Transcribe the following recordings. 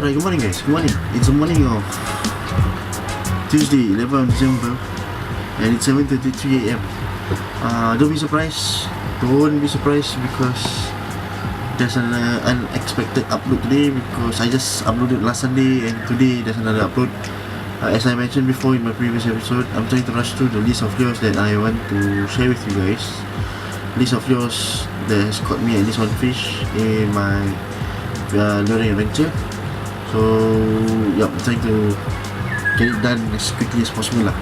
Alright, good morning guys, good morning. It's the morning of Tuesday, 11th December, and it's 7:33 AM. Don't be surprised because there's an unexpected upload today, because I just uploaded last Sunday and today there's another upload. As I mentioned before in my previous episode, I'm trying to rush through the list of lures that I want to share with you guys. List of lures that has caught me at least one fish in my luring adventure. So yeah, I'm trying to get it done as quickly as possible lah.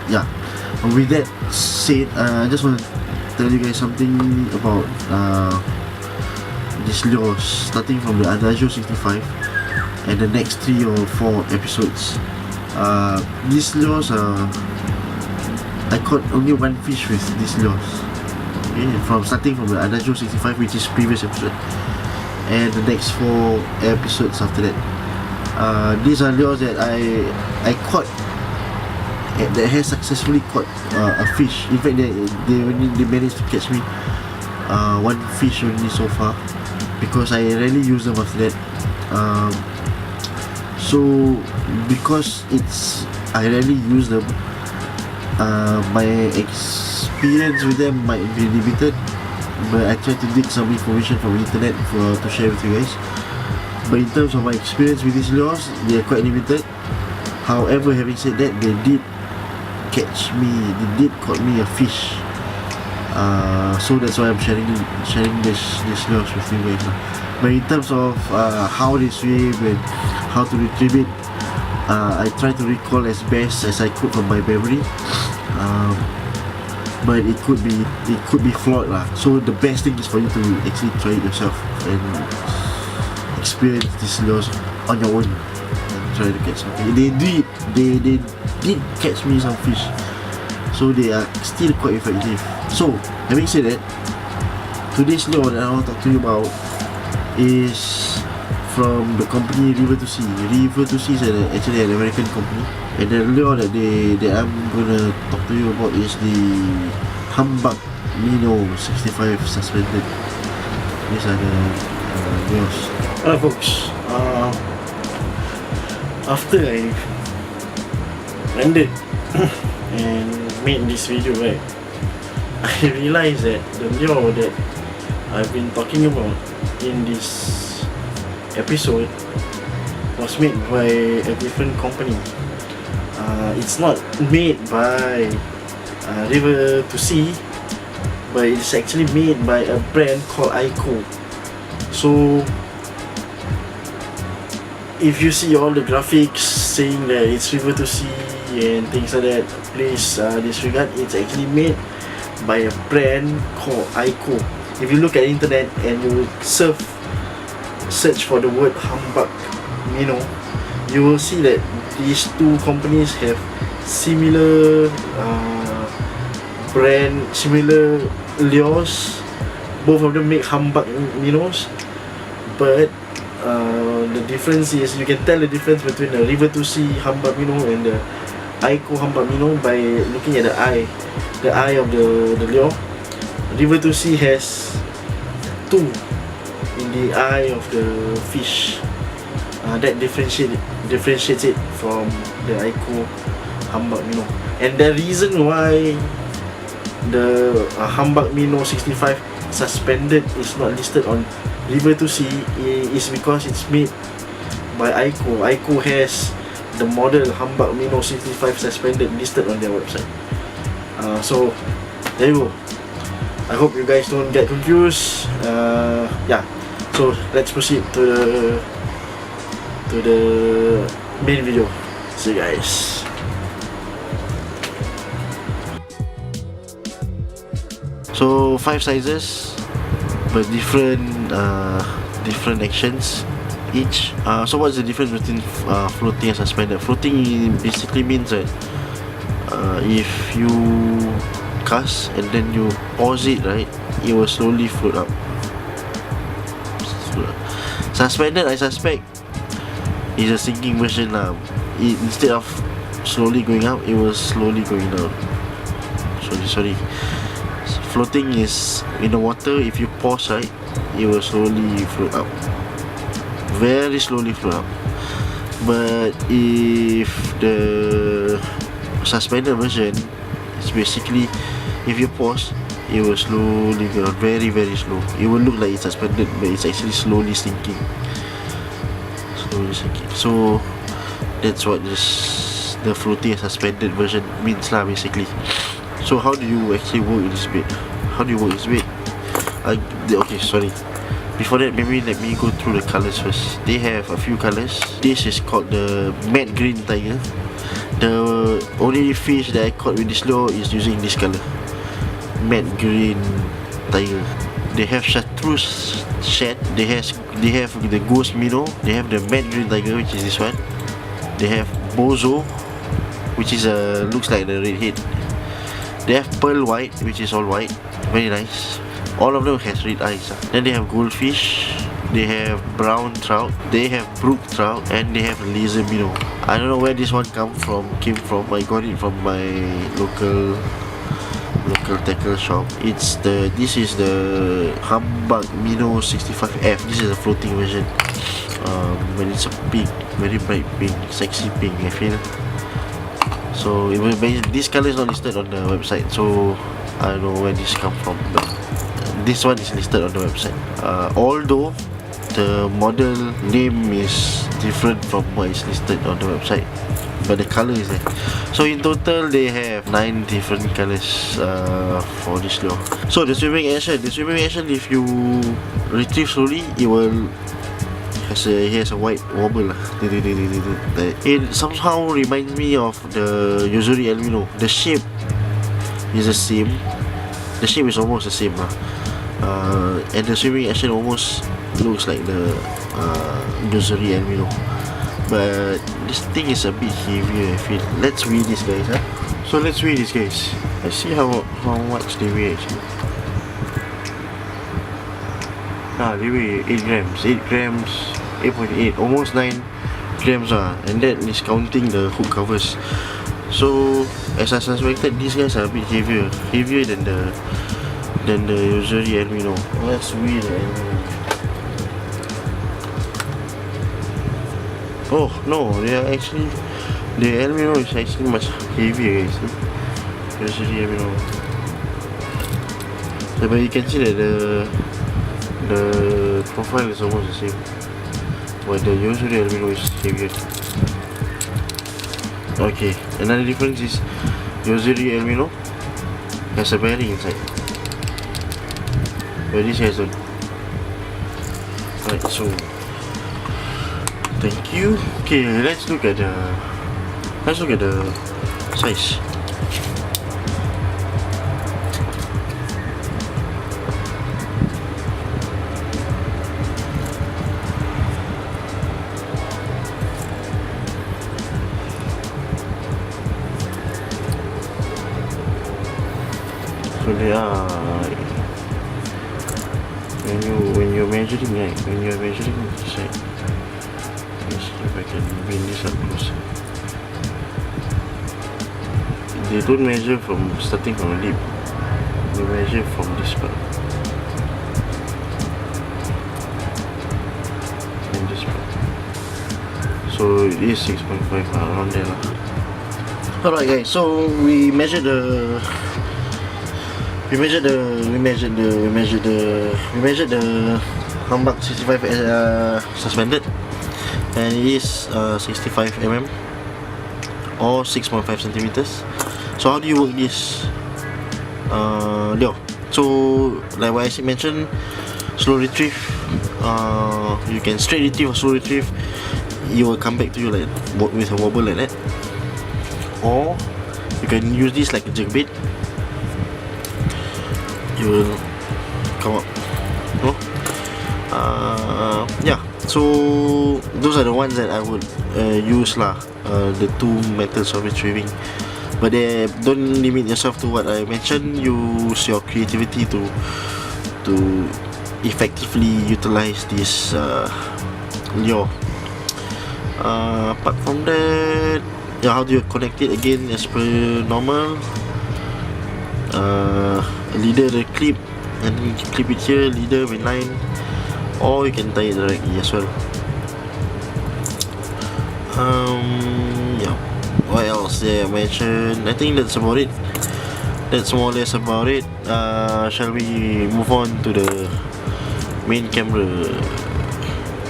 Yeah, with that said, I just want to tell you guys something about these lures, starting from the Adagio 65 and the next 3 or 4 episodes. These lures I caught only one fish with these lures. Okay, starting from the Adagio 65, which is previous episode, and the next 4 episodes after that. These are lures that I caught, that has successfully caught a fish. In fact, they managed to catch me one fish only so far, because I rarely use them after that. So because I rarely use them, my experience with them might be limited, but I try to dig some information from the internet to share with you guys. But in terms of my experience with these lures, they are quite limited. However, having said that, they did catch me a fish. So that's why I'm sharing these lures with you guys. But in terms of how they swim and how to retrieve it, I try to recall as best as I could from my memory. But it could be flawed lah. So the best thing is for you to actually try it yourself and experience these lures on your own and try to catch something. They did catch me some fish, so they are still quite effective. So having said that, today's lure that I want to talk to you about is from the company River to Sea. River to Sea is actually an American company, and the lure that I'm gonna talk to you about is the Humbug Minnow 65 suspended. These are the lures. Hello folks, after I landed and made this video, right, I realized that the lure that I've been talking about in this episode was made by a different company. It's not made by River to Sea, but it's actually made by a brand called AIKO. So if you see all the graphics saying that it's River to Sea and things like that, please disregard. It's actually made by a brand called AIKO. If you look at the internet and you search for the word Humbug Minnow, you will see that these two companies have similar similar lures. Both of them make humbug minnows, but the difference is, you can tell the difference between the River to Sea humbug minnow and the AIKO humbug minnow by looking at the eye of the lure. River to Sea has 2 in the eye of the fish. That differentiates it from the AIKO humbug minnow. And the reason why the Humbug Minnow 65 suspended is not listed on River to Sea is because it's made by AIKO. AIKO has the model Humbug Minnow 65 suspended listed on their website. So there you go. I hope you guys don't get confused. Yeah, so let's proceed to the main video. See you guys. So 5 sizes, but different actions each. So what's the difference between floating and suspended? Floating basically means that if you cast and then you pause it, right, it will slowly float up. Suspended, I suspect, is a sinking version lah. Instead of slowly going up, it was slowly going down. Sorry. Floating is in the water. If you pause, right, it will slowly float up. very slowly float up. But if the suspended version, it's basically, if you pause, it will slowly go down, very slow. It will look like it's suspended, but it's actually slowly sinking. So that's what the floating and suspended version means lah, basically. So how do you actually work this bit? How do you work this bit? Okay, sorry. Before that, maybe let me go through the colors first. They have a few colors. This is called the matte green tiger. The only fish that I caught with this lure is using this color, matte green tiger. They have chartreuse shad. They have the ghost minnow. They have the matte green tiger, which is this one. They have bozo, which is looks like the redhead. They have pearl white, which is all white, very nice. All of them has red eyes. Then they have goldfish. They have brown trout. They have brook trout, and they have laser minnow. I don't know where this one came from. I got it from my local tackle shop. This is the Humbug Minnow 65F. This is a floating version. But it's a pink, very bright pink, sexy pink, I feel. So this color is not listed on the website, so I don't know where this come from, but this one is listed on the website. Although the model name is different from what is listed on the website, but the color is there. So in total they have 9 different colors for this lure. So the swimming action, if you retrieve slowly, it has a white wobble. It somehow reminds me of the Yuzuri Elmino. The shape is the same. The shape is almost the same, and the swimming action almost looks like the Yuzuri Elmino. But this thing is a bit heavier, I feel. Let's weigh this, guys. So let's weigh this, guys. Let's see how much they weigh actually. They weigh 8 grams, 8.8, almost 9 grams, and that is counting the hook covers. So as I suspected, these guys are a bit heavier than the Yuzuri Elmino. Let's weigh the Elmino. Oh no, the Elmino is actually much heavier, guys. Yuzuri Elmino. But you can see that the profile is almost the same, but the Yuzuri Elmino is heavier. Okay, another difference is Yuzuri Elmino has a bearing inside, but this hasn't. Right, so thank you. Okay, let's look at the size. So they are, when you're measuring, right? When you're measuring this side, let's see if I can bring this up closer. They don't measure starting from the lip. They measure from this part and this part. So it is 6.5, around there. Alright, guys. So we measured the Humbug 65 suspended, and it is 65 mm or 6.5 centimeters. So how do you work this lure? So like what I mentioned, slow retrieve, you can straight retrieve or slow retrieve. It will come back to you like with a wobble like that, or you can use this like a jerkbait. You will come up. Yeah, so those are the ones that I would use lah, the two methods of retrieving. But don't limit yourself to what I mentioned. Use your creativity to effectively utilize this lure. Apart from that, yeah, how do you connect it again as per normal? Leader the clip, and then you can clip it here, leader with line, or you can tie it directly as well. Yeah. What else did I mention? I think that's about it. That's more or less about it. Shall we move on to the main camera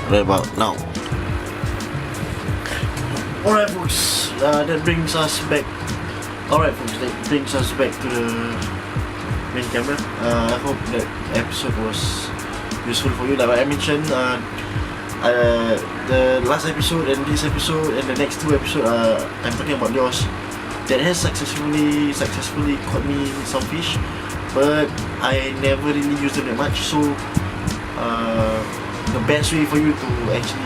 right about now? Alright folks, that brings us back. Alright folks, that brings us back to the main camera. I hope that episode was useful for you. Like I mentioned, the last episode and this episode and the next two episodes, I'm talking about yours that has successfully caught me some fish, but I never really used them that much. So the best way for you to actually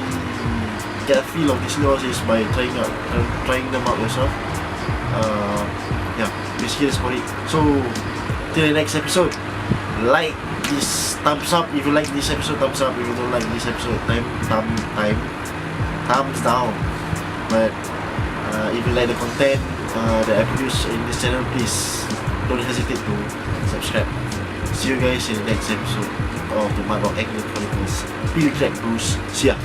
get a feel of these lures is by trying them out yourself. Yeah, basically that's about it. So till the next episode, like this, thumbs up if you like this episode, thumbs up if you don't like this episode, thumbs down. But if you like the content that I produce in this channel, please don't hesitate to subscribe. See you guys in the next episode of the Chronicles. Chronicles. Be Jack Bruce. See ya.